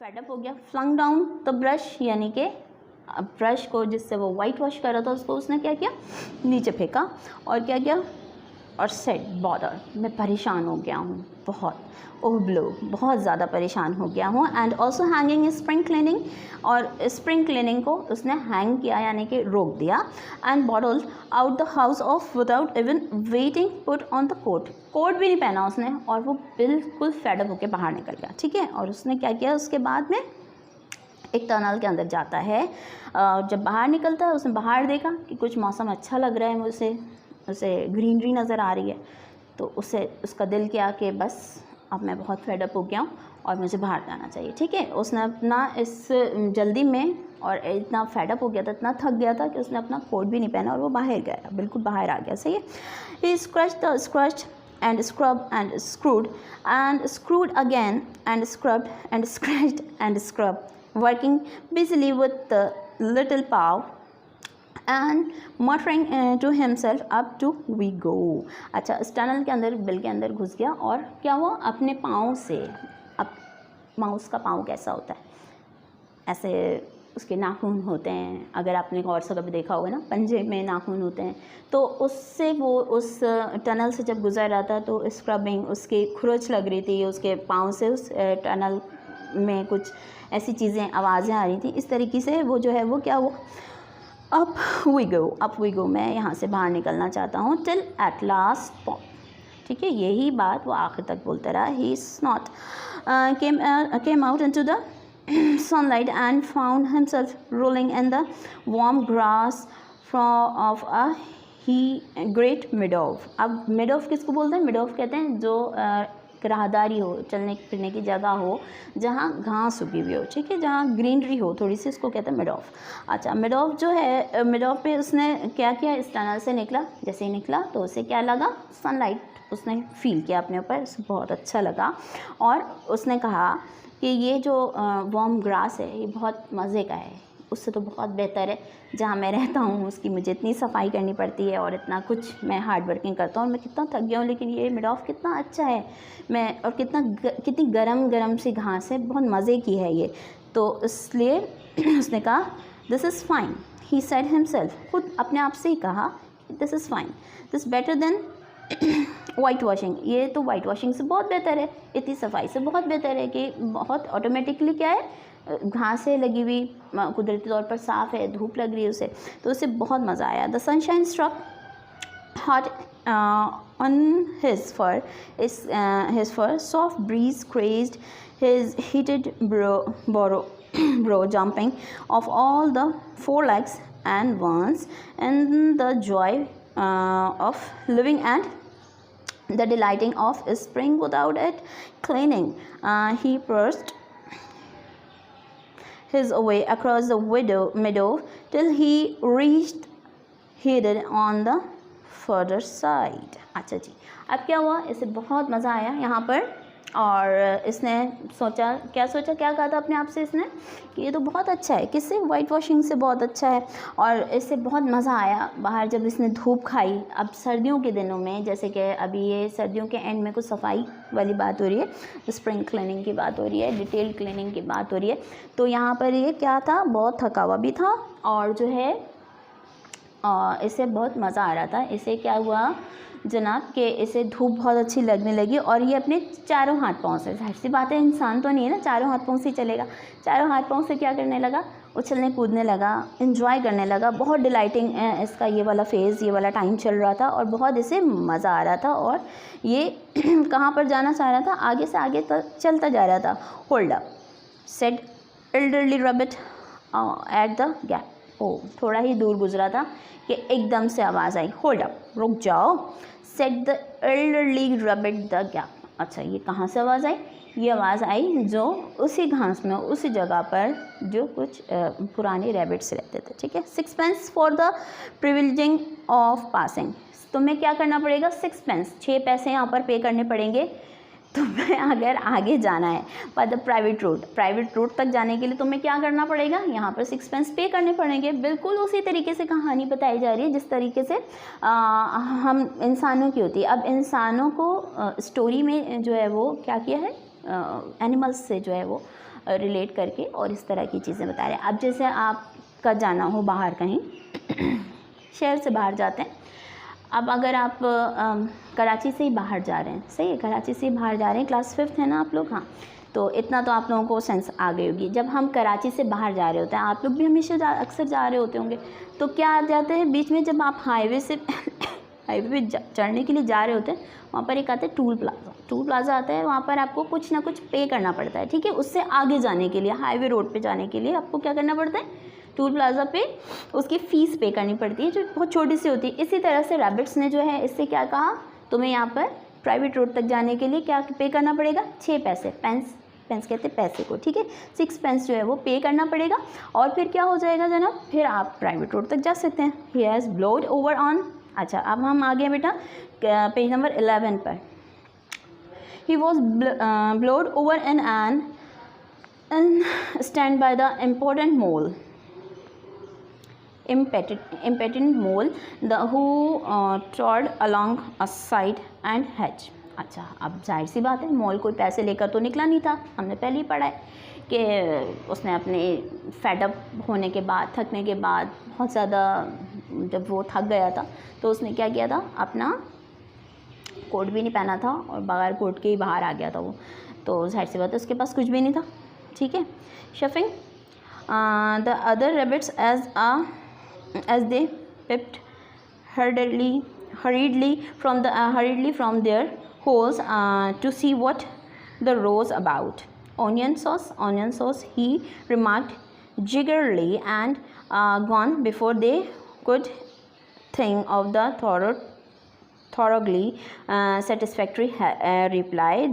Fed up हो गया, flung down the brush, यानी कि ब्रश को जिससे वो वाइट वॉश कर रहा था उसको उसने क्या किया, नीचे फेंका और क्या किया, और सेड बॉदर, मैं परेशान हो गया हूँ बहुत, ओह ब्लो, बहुत ज़्यादा परेशान हो गया हूँ। And also hanging spring cleaning, और स्प्रिंग क्लीनिंग को उसने हैंग किया यानी कि रोक दिया। एंड बॉटल out the house of without even waiting put on the coat, coat भी नहीं पहना उसने और वो बिल्कुल फेडअप होकर बाहर निकल गया, ठीक है। और उसने क्या किया, उसके बाद में एक टनल के अंदर जाता है। जब बाहर निकलता है उसने बाहर देखा कि कुछ मौसम अच्छा लग रहा है, मुझे उसे ग्रीनरी नज़र आ रही है, तो उसे उसका दिल किया कि बस अब मैं बहुत फेडअप हो गया हूँ और मुझे बाहर जाना चाहिए, ठीक है। उसने अपना इस जल्दी में और इतना फेडअप हो गया था, इतना थक गया था कि उसने अपना कोट भी नहीं पहना और वो बाहर गया, बिल्कुल बाहर आ गया, सही है। ही स्क्रच्ड and scrubbed and screwed again and scrubbed and scratched and scrubbed, working busily with the little paw and muttering to himself up to we go। अच्छा, इस टनल के अंदर, बिल के अंदर घुस गया और क्या हुआ, अपने पाँव से, अब माउस का पाँव कैसा होता है, ऐसे उसके नाखून होते हैं, अगर आपने गौर से कभी देखा होगा ना, पंजे में नाखून होते हैं, तो उससे वो उस टनल से जब गुजर रहा था तो स्क्रबिंग, उसकी खुरच लग रही थी उसके पाँव से, उस टनल में कुछ ऐसी चीज़ें, आवाज़ें आ रही थी, इस तरीके से वो जो है वो क्या हुआ, अप वी गो, मैं यहाँ से बाहर निकलना चाहता हूँ, टिल एट लास्ट पॉइंट, ठीक है। यही बात वो आखिर तक बोलता रहा। He is not came out into the sunlight and found himself rolling in the warm grass of a great meadow। अब meadow किसको बोलते हैं, meadow कहते हैं जो राहदारी हो, चलने फिरने की जगह हो जहाँ घास उगी हुई हो, ठीक है, जहाँ ग्रीनरी हो थोड़ी सी, उसको कहते हैं मिड ऑफ। अच्छा, मिड ऑफ जो है, मिड ऑफ पे उसने क्या किया, इस टनल से निकला, जैसे ही निकला तो उसे क्या लगा, सनलाइट उसने फील किया अपने ऊपर, उसे बहुत अच्छा लगा और उसने कहा कि ये जो वार्म ग्रास है ये बहुत मज़े का है, उससे तो बहुत बेहतर है जहाँ मैं रहता हूँ, उसकी मुझे इतनी सफाई करनी पड़ती है और इतना कुछ मैं हार्ड वर्किंग करता हूँ और मैं कितना थक गया हूँ, लेकिन ये मिड ऑफ कितना अच्छा है, मैं और कितनी गरम सी घास है, बहुत मज़े की है ये, तो इसलिए उसने कहा this is fine, he said himself, खुद अपने आप से ही कहा this is fine, this better than white washing, ये तो वाइट वॉशिंग से बहुत बेहतर है, इतनी सफाई से बहुत बेहतर है कि बहुत ऑटोमेटिकली क्या है, घासें लगी हुई, कुदरती तौर पर साफ़ है, धूप लग रही है उसे, तो उसे बहुत मज़ा आया। The sunshine struck hot on his fur, soft breeze crazed his heated brow jumping of all the four legs and once in the joy of living and the delighting of spring without it cleaning. He pressed his way across the meadow till he reached hidden on the further side। अच्छा जी, अब क्या हुआ, इसे बहुत मज़ा आया यहाँ पर और इसने सोचा, क्या कहा था अपने आप से इसने कि ये तो बहुत अच्छा है, किससे, वाइट वॉशिंग से बहुत अच्छा है, और इससे बहुत मज़ा आया बाहर जब इसने धूप खाई। अब सर्दियों के दिनों में, जैसे कि अभी ये सर्दियों के एंड में कुछ सफाई वाली बात हो रही है, स्प्रिंग क्लीनिंग की बात हो रही है, डिटेल क्लीनिंग की बात हो रही है, तो यहाँ पर ये क्या था, बहुत थका हुआ भी था और जो है इसे बहुत मज़ा आ रहा था। इसे क्या हुआ जनाब कि इसे धूप बहुत अच्छी लगने लगी और ये अपने चारों हाथ पाँव से, जाहिर सी बात है इंसान तो नहीं है ना, चारों हाथ पाँव से चलेगा, चारों हाथ पाँव से क्या करने लगा, उछलने कूदने लगा, एंजॉय करने लगा, बहुत डिलाइटिंग इसका ये वाला फेज़, ये वाला टाइम चल रहा था और बहुत इसे मज़ा आ रहा था और ये कहाँ पर जाना चाह रहा था, आगे से आगे तक चलता जा रहा था। Hold up said elderly rabbit at the gap, ओ थोड़ा ही दूर गुजरा था कि एकदम से आवाज़ आई, होल्ड अप, रुक जाओ, set the elderly rabbit the gap. अच्छा, ये कहाँ से आवाज़ आई, ये आवाज़ आई जो उसी घास में, उसी जगह पर जो कुछ पुराने रैबिट्स रहते थे, ठीक है। 6 pence for the privileging of passing, तुम्हें क्या करना पड़ेगा, 6 pence, 6 पैसे यहाँ पर पे करने पड़ेंगे तुम्हें अगर आगे जाना है, पर द प्राइवेट रोड तक जाने के लिए तुम्हें क्या करना पड़ेगा, यहाँ पर 6 pence पे करने पड़ेंगे। बिल्कुल उसी तरीके से कहानी बताई जा रही है जिस तरीके से हम इंसानों की होती है। अब इंसानों को स्टोरी में जो है वो क्या किया है, एनिमल्स से जो है वो रिलेट करके और इस तरह की चीज़ें बता रहे हैं। अब जैसे आपका जाना हो बाहर कहीं शहर से बाहर जाते हैं, अब अगर आप कराची से ही बाहर जा रहे हैं, सही है, कराची से ही बाहर जा रहे हैं, क्लास 5th है ना आप लोग, हाँ, तो इतना तो आप लोगों को सेंस आ गई होगी। जब हम कराची से बाहर जा रहे होते हैं, आप लोग भी हमेशा अक्सर जा रहे होते होंगे, तो क्या आ जाते हैं बीच में, जब आप हाईवे से हाईवे पे चढ़ने के लिए जा रहे होते हैं, वहाँ पर एक आता है टूल प्लाज़ा। टूल प्लाज़ा आता है, वहाँ पर आपको कुछ ना कुछ पे करना पड़ता है, ठीक है। उससे आगे जाने के लिए, हाईवे रोड पे जाने के लिए आपको क्या करना पड़ता है, टूल प्लाज़ा पे उसकी फ़ीस पे करनी पड़ती है, जो बहुत छोटी सी होती है। इसी तरह से रैबिट्स ने जो है इससे क्या कहा, तुम्हें यहाँ पर प्राइवेट रोड तक जाने के लिए क्या पे करना पड़ेगा, 6 पैसे, पेंस कहते हैं पैसे को, ठीक है, 6 पेंस जो है वो पे करना पड़ेगा, और फिर क्या हो जाएगा जनाब, फिर आप प्राइवेट रोड तक जा सकते हैं। ही हैज़ ब्लोड ओवर ऑन, अच्छा अब हम आ गए बेटा पेज नंबर 11 पर। He was blowed over an stand by the important mole, impotent mole who trod along a side and hedge। अच्छा अब जाहिर सी बात है, मॉल कोई पैसे लेकर तो निकला नहीं था, हमने पहले ही पढ़ा है कि उसने अपने फेडअप होने के बाद, थकने के बाद, बहुत ज़्यादा जब वो थक गया था तो उसने क्या किया था, अपना कोट भी नहीं पहना था और बगैर कोट के ही बाहर आ गया था वो, तो जाहिर सी बात है उसके पास कुछ भी नहीं था, ठीक है। Shoving the other rabbits as they peeped hurriedly from their holes to see what the rose about. Onion sauce, he remarked jiggerly, and gone before they could think of the thoroughly satisfactory reply.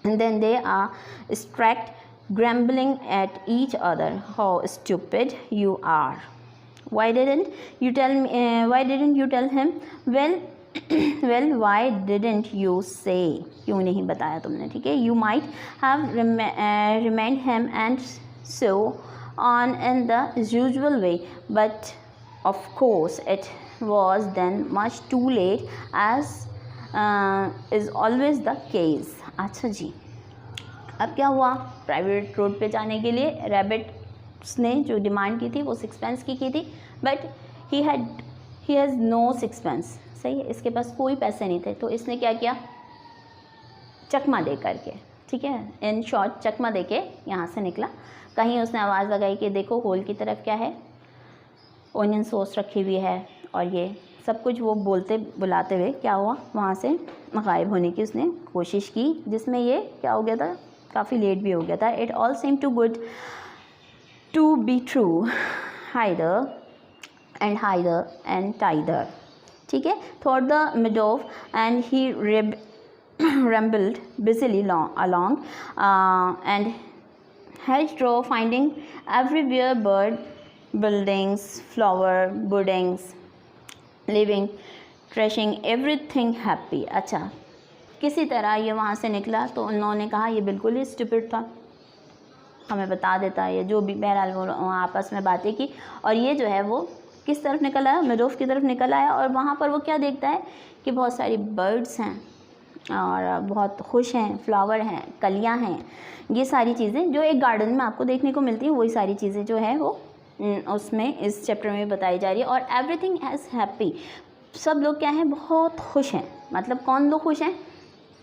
Then they struck grumbling at each other. How stupid you are! Why didn't you tell me? Why didn't you tell him? Well, why didn't you say? क्यों नहीं बताया तुमने, ठीक है। You might have remained him and so on in the usual way, but of course it was then much too late, as is always the case. अच्छा जी, अब क्या हुआ, प्राइवेट रोड पे जाने के लिए रैबिट्स ने जो डिमांड की थी वो 6 पेंस की थी, but he has no 6 pence, सही है, इसके पास कोई पैसे नहीं थे, तो इसने क्या किया, चकमा दे करके, ठीक है, इन शॉर्ट चकमा दे के यहाँ से निकला। कहीं उसने आवाज़ लगाई कि देखो होल की तरफ क्या है, ओनियन सॉस रखी हुई है, और ये सब कुछ वो बुलाते हुए क्या हुआ, वहाँ से गायब होने की उसने कोशिश की, जिसमें ये क्या हो गया था, काफ़ी लेट भी हो गया था। It all seem too good to be true, hither and thither, ठीक है, thought the meadow and he rambled busily along and hedgerow, finding everywhere bird buildings, flower buildings, living, trashing everything happy। अच्छा, किसी तरह ये वहाँ से निकला, तो उन्होंने कहा ये बिल्कुल ही स्टूपिड था, हमें बता देता है, ये जो भी बहरहाल वो आपस में बातें की, और ये जो है वो किस तरफ निकल आया, मिडोव की तरफ निकल आया, और वहाँ पर वो क्या देखता है कि बहुत सारी बर्ड्स हैं और बहुत खुश हैं, फ्लावर हैं, कलियाँ हैं, ये सारी चीज़ें जो एक गार्डन में आपको देखने को मिलती हैं, वही सारी चीज़ें जो है वो उसमें इस चैप्टर में बताई जा रही है। और एवरीथिंग एज हैप्पी, सब लोग क्या हैं, बहुत खुश हैं, मतलब कौन लोग खुश हैं,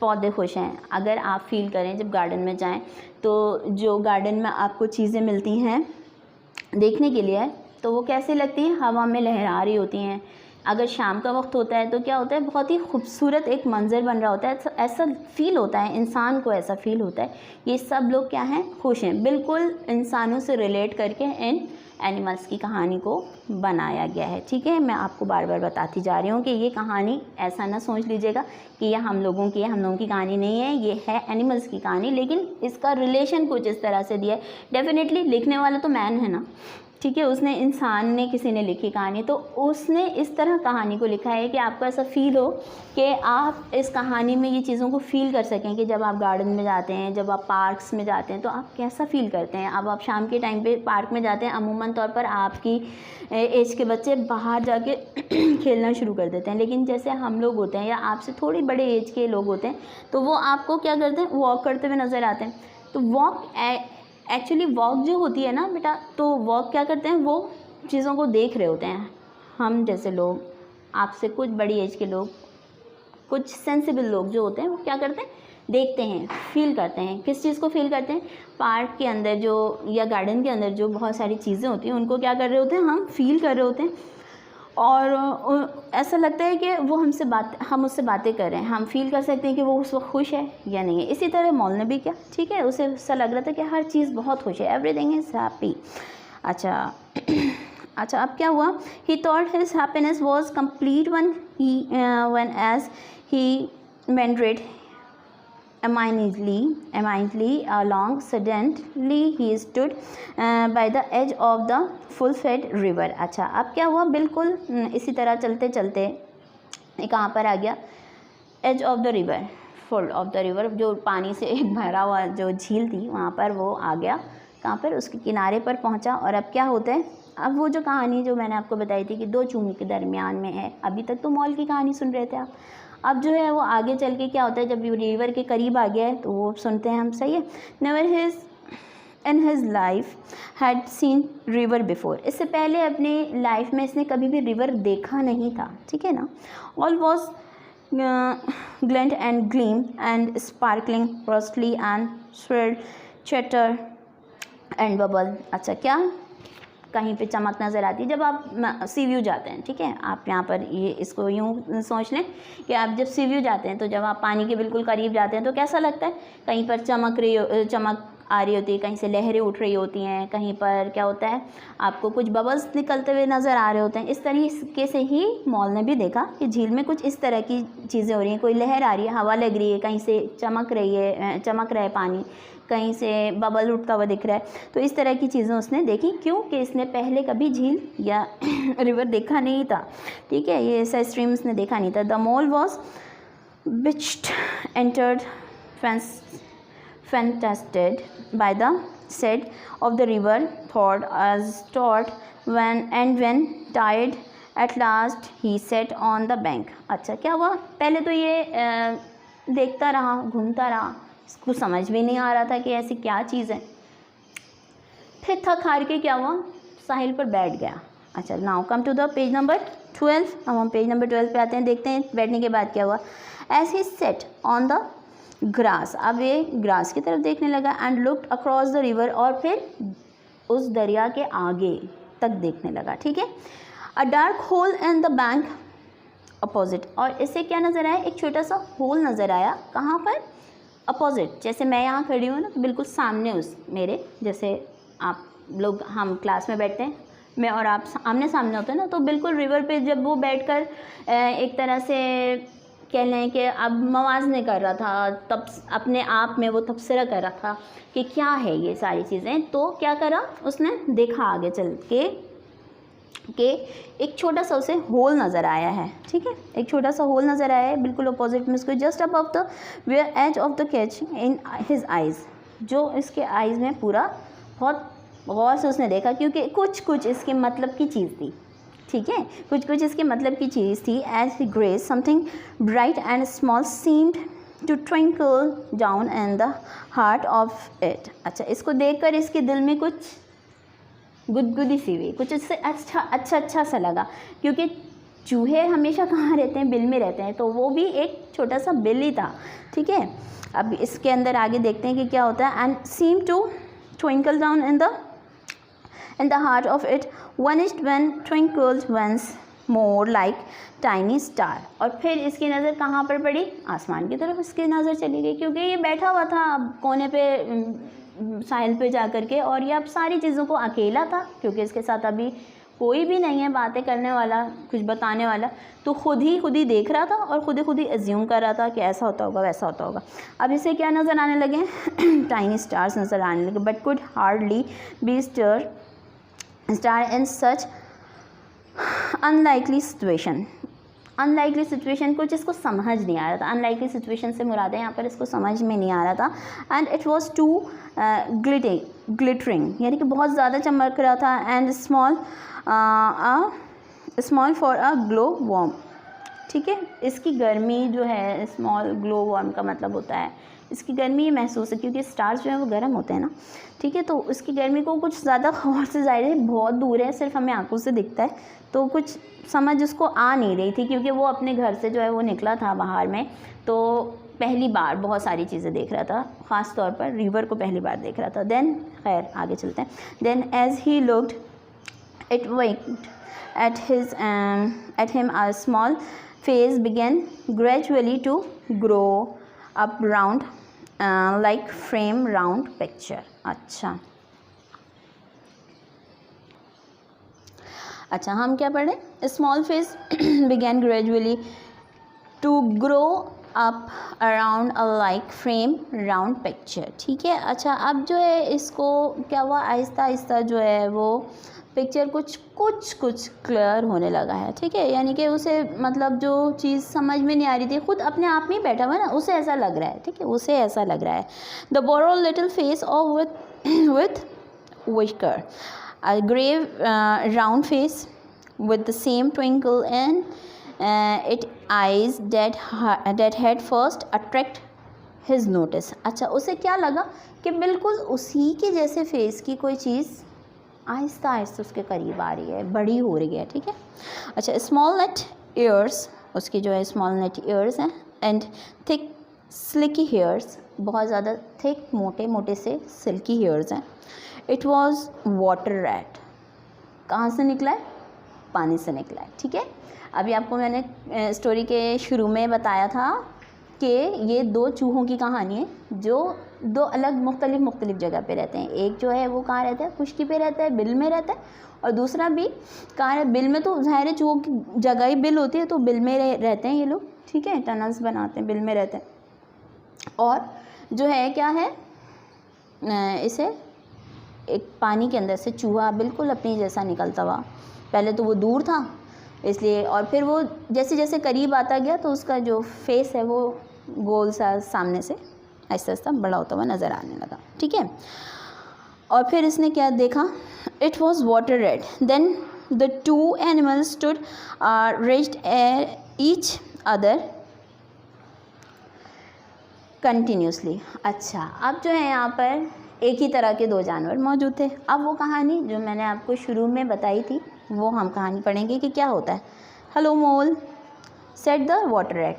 पौधे खुश हैं। अगर आप फील करें जब गार्डन में जाएं तो जो गार्डन में आपको चीज़ें मिलती हैं देखने के लिए, तो वो कैसे लगती हैं, हवा में लहरा रही होती हैं। अगर शाम का वक्त होता है तो क्या होता है, बहुत ही खूबसूरत एक मंज़र बन रहा होता है, ऐसा फील होता है, इंसान को ऐसा फील होता है। ये सब लोग क्या हैं, खुश हैं, बिल्कुल इंसानों से रिलेट करके इन एनिमल्स की कहानी को बनाया गया है, ठीक है। मैं आपको बार बार बताती जा रही हूँ कि ये कहानी ऐसा ना सोच लीजिएगा कि ये हम लोगों की कहानी नहीं है, ये है एनिमल्स की कहानी, लेकिन इसका रिलेशन कुछ इस तरह से दिया है। डेफिनेटली लिखने वाला तो मैन है ना, ठीक है, उसने, इंसान ने, किसी ने लिखी कहानी, तो उसने इस तरह कहानी को लिखा है कि आपको ऐसा फील हो कि आप इस कहानी में ये चीज़ों को फील कर सकें कि जब आप गार्डन में जाते हैं, जब आप पार्क्स में जाते हैं तो आप कैसा फील करते हैं। अब आप शाम के टाइम पे पार्क में जाते हैं, अमूमन तौर पर आपकी एज के बच्चे बाहर जाके खेलना शुरू कर देते हैं, लेकिन जैसे हम लोग होते हैं या आपसे थोड़ी बड़े एज के लोग होते हैं तो वो आपको क्या करते हैं, वॉक करते हुए नज़र आते हैं। तो वॉक एक्चुअली वॉक जो होती है ना बेटा, तो वॉक क्या करते हैं, वो चीज़ों को देख रहे होते हैं। हम जैसे लोग, आपसे कुछ बड़ी एज के लोग, कुछ सेंसिबल लोग जो होते हैं वो क्या करते हैं, देखते हैं, फील करते हैं। किस चीज़ को फील करते हैं, पार्क के अंदर जो या गार्डन के अंदर जो बहुत सारी चीज़ें होती हैं उनको क्या कर रहे होते हैं, हम फील कर रहे होते हैं। और ऐसा लगता है कि वो हम उससे बातें कर रहे हैं, हम फील कर सकते हैं कि वो उस वक्त खुश है या नहीं है। इसी तरह मॉल ने भी क्या, ठीक है, उसे ऐसा लग रहा था कि हर चीज़ बहुत खुश है, एवरीथिंग इज़ हैप्पी। अच्छा अच्छा, अब क्या हुआ, ही thought his happiness was complete when as he wandered amazingly along. Suddenly he stood by the edge of the full-fed river. अच्छा, अब क्या हुआ, बिल्कुल इसी तरह चलते चलते ये कहाँ पर आ गया, edge of the river, full of the river, जो पानी से भरा हुआ जो झील थी वहाँ पर वो आ गया, कहाँ पर, उसके किनारे पर पहुँचा। और अब क्या होता है, अब वो जो कहानी जो मैंने आपको बताई थी कि दो चूहों के दरमियान में है, अभी तक तो मॉल की कहानी सुन रहे थे आप, अब जो है वो आगे चल के क्या होता है, जब रिवर के करीब आ गया है तो वो सुनते हैं हम, सही है। Never in his life had seen river before, इससे पहले अपनी लाइफ में इसने कभी भी रिवर देखा नहीं था, ठीक है ना। All was glint and gleam and sparkling rustly and swirl chatter and bubble। अच्छा, क्या कहीं पे चमक नज़र आती है जब आप सी व्यू जाते हैं, ठीक है, आप यहाँ पर ये इसको यूँ सोच लें कि आप जब सी व्यू जाते हैं तो जब आप पानी के बिल्कुल करीब जाते हैं तो कैसा लगता है, कहीं पर चमक आ रही होती है, कहीं से लहरें उठ रही होती हैं, कहीं पर क्या होता है, आपको कुछ बबल्स निकलते हुए नज़र आ रहे होते हैं। इस तरीके से ही मॉल ने भी देखा कि झील में कुछ इस तरह की चीज़ें हो रही हैं, कोई लहर आ रही है, हवा लग रही है, कहीं से चमक रहा है पानी, कहीं से बबल उठता हुआ दिख रहा है। तो इस तरह की चीज़ें उसने देखी, क्योंकि इसने पहले कभी झील या रिवर देखा नहीं था, ठीक है, ये ऐसा स्ट्रीम इसने देखा नहीं था। The mole was bewitched entered fantasted by the set of the river, when tired at last he sat on the bank। अच्छा, क्या हुआ, पहले तो ये देखता रहा, घूमता रहा, इसको समझ भी नहीं आ रहा था कि ऐसी क्या चीज़ है। फिर थक हार के क्या हुआ, साहिल पर बैठ गया। अच्छा, now come to the page number 12। अब हम पेज नंबर 12 पे आते हैं, देखते हैं बैठने के बाद क्या हुआ। As he sat on the grass, अब ये ग्रास की तरफ देखने लगा, and looked across the river, और फिर उस दरिया के आगे तक देखने लगा, ठीक है। अ dark hole in the bank opposite, और इससे क्या नज़र आया, एक छोटा सा होल नज़र आया, कहाँ पर, अपोजिट, जैसे मैं यहाँ खड़ी हूँ ना, तो बिल्कुल सामने उस मेरे, जैसे आप लोग हम क्लास में बैठते हैं, मैं और आप आमने सामने होते हैं ना, तो बिल्कुल रिवर पे जब वो बैठकर एक तरह से कह लें कि अब मवाज़ने कर रहा था, तब अपने आप में वो तबसरा कर रहा था कि क्या है ये सारी चीज़ें। तो क्या करा उसने, देखा आगे चल के एक छोटा सा उसे होल नज़र आया है, ठीक है, एक छोटा सा होल नज़र आया है बिल्कुल अपोजिट में उसको, just above the where edge of the catch in his eyes, जो इसके आइज़ में पूरा बहुत गौर से उसने देखा, क्योंकि कुछ इसके मतलब की चीज़ थी, ठीक है, कुछ इसके मतलब की चीज़ थी। एज ही ग्रेस something bright and small seemed to twinkle down in the heart of it. अच्छा, इसको देखकर इसके दिल में कुछ गुदगुदी सी हुई, कुछ इससे अच्छा सा लगा, क्योंकि चूहे हमेशा कहाँ रहते हैं, बिल में रहते हैं, तो वो भी एक छोटा सा बिल ही था, ठीक है। अब इसके अंदर आगे देखते हैं कि क्या होता है। And seem to twinkle down in the heart of it, vanished when twinkled once more like tiny star। और फिर इसकी नज़र कहाँ पर पड़ी, आसमान की तरफ इसकी नज़र चली गई, क्योंकि ये बैठा हुआ था अब कोने पे साहिल पे जा कर के, और ये अब सारी चीज़ों को अकेला था, क्योंकि इसके साथ अभी कोई भी नहीं है बातें करने वाला, कुछ बताने वाला, तो खुद ही देख रहा था और खुद ही एज्यूम कर रहा था कि ऐसा होता होगा, वैसा होता होगा। अब इसे क्या नज़र आने लगे, टाइनी स्टार्स नज़र आने लगे, but could hardly be star in such unlikely situation, कुछ इसको समझ नहीं आ रहा था। अनलाइकली सिचुएशन से मुराद है यहाँ पर, इसको समझ में नहीं आ रहा था। And it was too glittering, यानी कि बहुत ज़्यादा चमक रहा था। And small for a glow worm, ठीक है। इसकी गर्मी जो है, स्मॉल ग्लो वर्म का मतलब होता है इसकी गर्मी महसूस है, क्योंकि स्टार्स जो है वो गर्म होते हैं ना, ठीक है। तो उसकी गर्मी को कुछ ज़्यादा और से ज़्यादा बहुत दूर है, सिर्फ हमें आंखों से दिखता है, तो कुछ समझ उसको आ नहीं रही थी, क्योंकि वो अपने घर से जो है वो निकला था बाहर में, तो पहली बार बहुत सारी चीज़ें देख रहा था, ख़ास तौर पर रिवर को पहली बार देख रहा था। देन खैर आगे चलते हैं। Then as he looked it winked at him. A small face began gradually to grow up round like frame round picture. अच्छा हम क्या पढ़े? Small face began gradually to grow up around a like frame round picture, ठीक है। अच्छा अब जो है इसको क्या हुआ, आहिस्ता आहिस्ता जो है वो पिक्चर कुछ क्लियर होने लगा है, ठीक है। यानी कि उसे मतलब जो चीज़ समझ में नहीं आ रही थी, खुद अपने आप में ही बैठा हुआ है ना, उसे ऐसा लग रहा है, ठीक है, उसे ऐसा लग रहा है। The brown little face of with whisker, a grave round face with the same twinkle in it eyes that had first attract his notice. अच्छा उसे क्या लगा कि बिल्कुल उसी के जैसे फेस की कोई चीज़ आहिस्ता आहिस्ता उसके करीब आ रही है, बड़ी हो रही है, ठीक है। अच्छा स्मॉल नेट ईयर्स, उसकी जो है स्मॉल नेट ईयर्स हैं, एंड थिक स्लिकी हेयर्स, बहुत ज़्यादा थिक मोटे मोटे से सिल्की हेयर्स हैं। इट वॉज वाटर रैट, कहाँ से निकला है? पानी से निकला है, ठीक है। अभी आपको मैंने स्टोरी के शुरू में बताया था कि ये दो चूहों की कहानी है जो दो अलग मुख्तलिफ जगह पे रहते हैं। एक जो है वो कहाँ रहता है? खुश्की पे रहता है, बिल में रहता है, और दूसरा भी कहाँ है? बिल में। तो ज़ाहिर है चूहों की जगह ही बिल होती है, तो बिल में रहते हैं ये लोग, ठीक है, टनल्स बनाते हैं, बिल में रहते हैं। और जो है क्या है, इसे एक पानी के अंदर से चूहा बिल्कुल अपनी जैसा निकलता हुआ, पहले तो वो दूर था इसलिए, और फिर वो जैसे जैसे करीब आता गया तो उसका जो फेस है वो गोल सा सामने से आहिस्ता आहिस्ता बड़ा होता हुआ नज़र आने लगा, ठीक है। और फिर इसने क्या देखा? It was water rat. Then the two animals stood raised each other continuously. अच्छा अब जो है यहाँ पर एक ही तरह के दो जानवर मौजूद थे। अब वो कहानी जो मैंने आपको शुरू में बताई थी वो हम कहानी पढ़ेंगे कि क्या होता है। Hello mole said the water rat,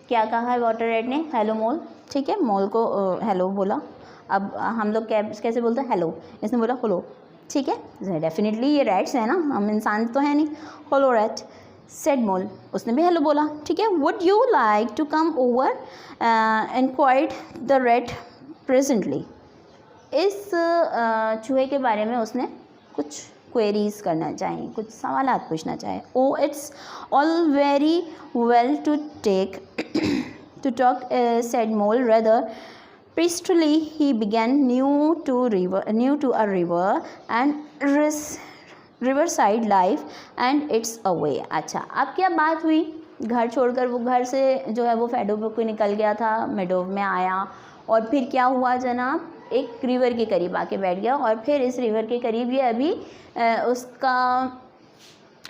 क्या कहा है वाटर रैट ने? हेलो मोल, ठीक है, मोल को हेलो बोला। अब हम लोग कैसे बोलते हैं? हेलो, इसने बोला हेलो, ठीक है। डेफिनेटली ये रैट्स है ना, हम इंसान तो है नहीं। हेलो रैट सेड मोल, उसने भी हेलो बोला, ठीक है। Would you like to come over inquired the rat presently. इस चूहे के बारे में उसने कुछ क्वेरीज करना चाहिए, कुछ सवालात पूछना चाहे। Oh it's all very well to talk said Mole, rather peacefully he began new to a river and riverside life and its away। अच्छा अब क्या बात हुई? घर छोड़कर वो घर से जो है वो फेडोव को निकल गया था, मेडोव में आया, और फिर क्या हुआ जनाब? एक रिवर के करीब आके बैठ गया, और फिर इस रिवर के करीब ये अभी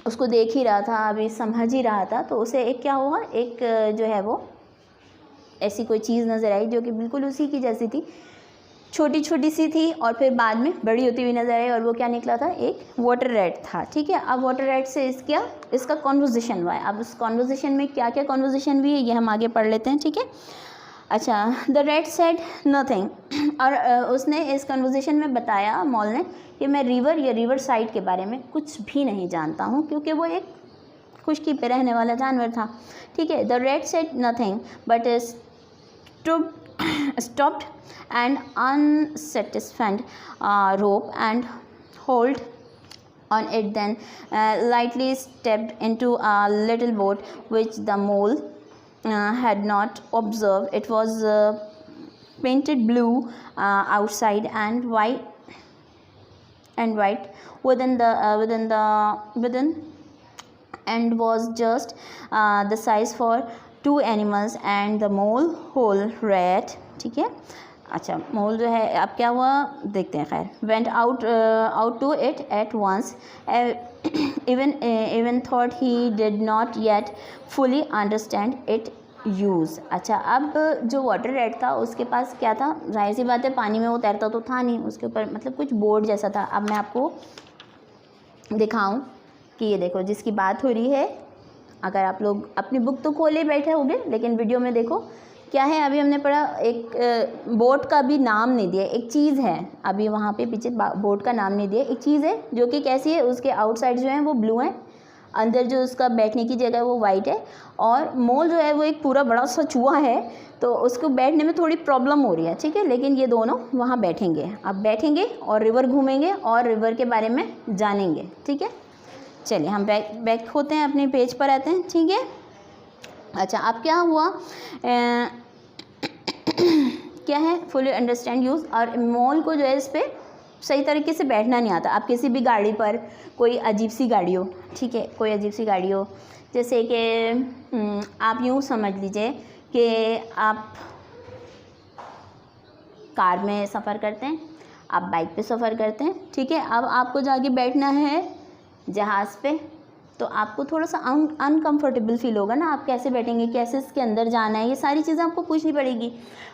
उसको देख ही रहा था, अभी समझ ही रहा था, तो उसे एक क्या हुआ, एक जो है वो ऐसी कोई चीज़ नज़र आई जो कि बिल्कुल उसी की जैसी थी, छोटी छोटी सी थी, और फिर बाद में बड़ी होती हुई नज़र आई, और वो क्या निकला था? एक वाटर रैट था, ठीक है। अब वाटर रैट से इसका कॉन्वर्जेशन हुआ है। अब उस कॉन्वर्जेशन में क्या क्या कॉन्वर्जेशन हुई है ये हम आगे पढ़ लेते हैं, ठीक है। अच्छा द रैट सेड नथिंग, और उसने इस कन्वर्सेशन में बताया, मॉल ने, कि मैं रिवर या रिवर साइड के बारे में कुछ भी नहीं जानता हूँ, क्योंकि वो एक खुश्की पे रहने वाला जानवर था, ठीक है। The rat said nothing but stopped an unsatisfied rope and hold on it, then lightly stepped into a little boat which the mole had not observed. It was painted blue outside and white within, and was just the size for two animals and the mole whole rat, ठीक है। अच्छा मोल जो है अब क्या हुआ देखते हैं। खैर went out to it at once, even thought he did not yet fully understand it use। अच्छा, अब जो वाटर रैट था उसके पास क्या था, जाहिर सी बात है पानी में वो तैरता तो था नहीं, उसके ऊपर मतलब कुछ बोर्ड जैसा था। अब मैं आपको दिखाऊं कि ये देखो जिसकी बात हो रही है, अगर आप लोग अपनी बुक तो खोले बैठे होंगे लेकिन वीडियो में देखो क्या है। अभी हमने पढ़ा, एक बोट का भी नाम नहीं दिया, एक चीज़ है, अभी वहाँ पे पीछे बोट का नाम नहीं दिया, एक चीज़ है जो कि कैसी है, उसके आउटसाइड जो है वो ब्लू है, अंदर जो उसका बैठने की जगह है वो वाइट है, और मोल जो है वो एक पूरा बड़ा सा चूहा है, तो उसको बैठने में थोड़ी प्रॉब्लम हो रही है, ठीक है। लेकिन ये दोनों वहाँ बैठेंगे, अब बैठेंगे और रिवर घूमेंगे और रिवर के बारे में जानेंगे, ठीक है। चलिए हम बैक होते हैं, अपने पेज पर आते हैं, ठीक है। अच्छा, अब क्या हुआ, क्या है, फुली अंडरस्टैंड यूज़, और मोल को जो है इस पर सही तरीके से बैठना नहीं आता। आप किसी भी गाड़ी पर, कोई अजीब सी गाड़ी हो, ठीक है, कोई अजीब सी गाड़ी हो, जैसे कि आप यूँ समझ लीजिए कि आप कार में सफ़र करते हैं, आप बाइक पे सफ़र करते हैं, ठीक है। अब आपको जाके बैठना है जहाज़ पे, तो आपको थोड़ा सा अनकंफर्टेबल फील होगा ना, आप कैसे बैठेंगे, कैसे इसके अंदर जाना है, ये सारी चीज़ें आपको पूछनी पड़ेगी।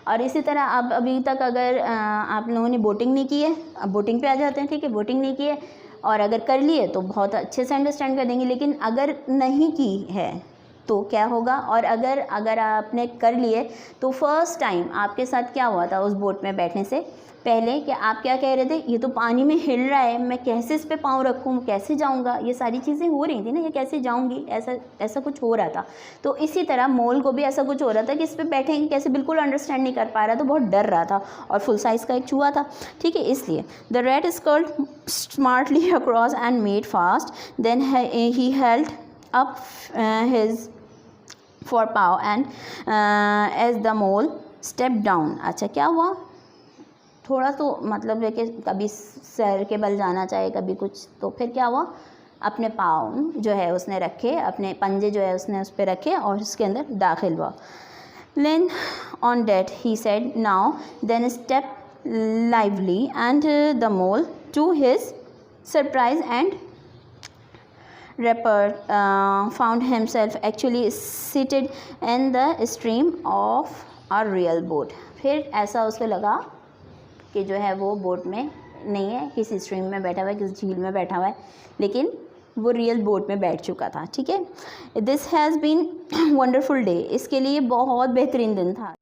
और इसी तरह अब अभी तक अगर आप लोगों ने बोटिंग नहीं की है, अब बोटिंग पे आ जाते हैं, ठीक है। बोटिंग नहीं की है और अगर कर लिए तो बहुत अच्छे से अंडरस्टैंड कर देंगे, लेकिन अगर नहीं की है तो क्या होगा, और अगर आपने कर लिए तो फर्स्ट टाइम आपके साथ क्या हुआ था उस बोट में बैठने से पहले, कि आप क्या कह रहे थे, ये तो पानी में हिल रहा है, मैं कैसे इस पे पाँव रखूँ, कैसे जाऊँगा, ये सारी चीज़ें हो रही थी ना, ये कैसे जाऊँगी, ऐसा कुछ हो रहा था। तो इसी तरह मोल को भी ऐसा कुछ हो रहा था कि इस पे बैठेंगे कैसे, बिल्कुल अंडरस्टैंड नहीं कर पा रहा था, बहुत डर रहा था, और फुल साइज़ का एक चूहा था, ठीक है। इसलिए the rat sculled smartly across and made fast, then he held up his forepaw and as the mole stepped down। अच्छा, क्या हुआ, थोड़ा तो मतलब है कि कभी सर के बल जाना चाहे, कभी कुछ, तो फिर क्या हुआ, अपने पाँव जो है उसने रखे, अपने पंजे जो है उसने उस पर रखे और उसके अंदर दाखिल हुआ। Then on that he said, now then step lively, and the mole to his surprise and rapper found himself actually seated in the stream of a real boat। फिर ऐसा उसको लगा कि जो है वो बोट में नहीं है, किसी स्ट्रीम में बैठा हुआ है, किसी झील में बैठा हुआ है, लेकिन वो रियल बोट में बैठ चुका था, ठीक है। This has been wonderful day, इसके लिए बहुत बेहतरीन दिन था।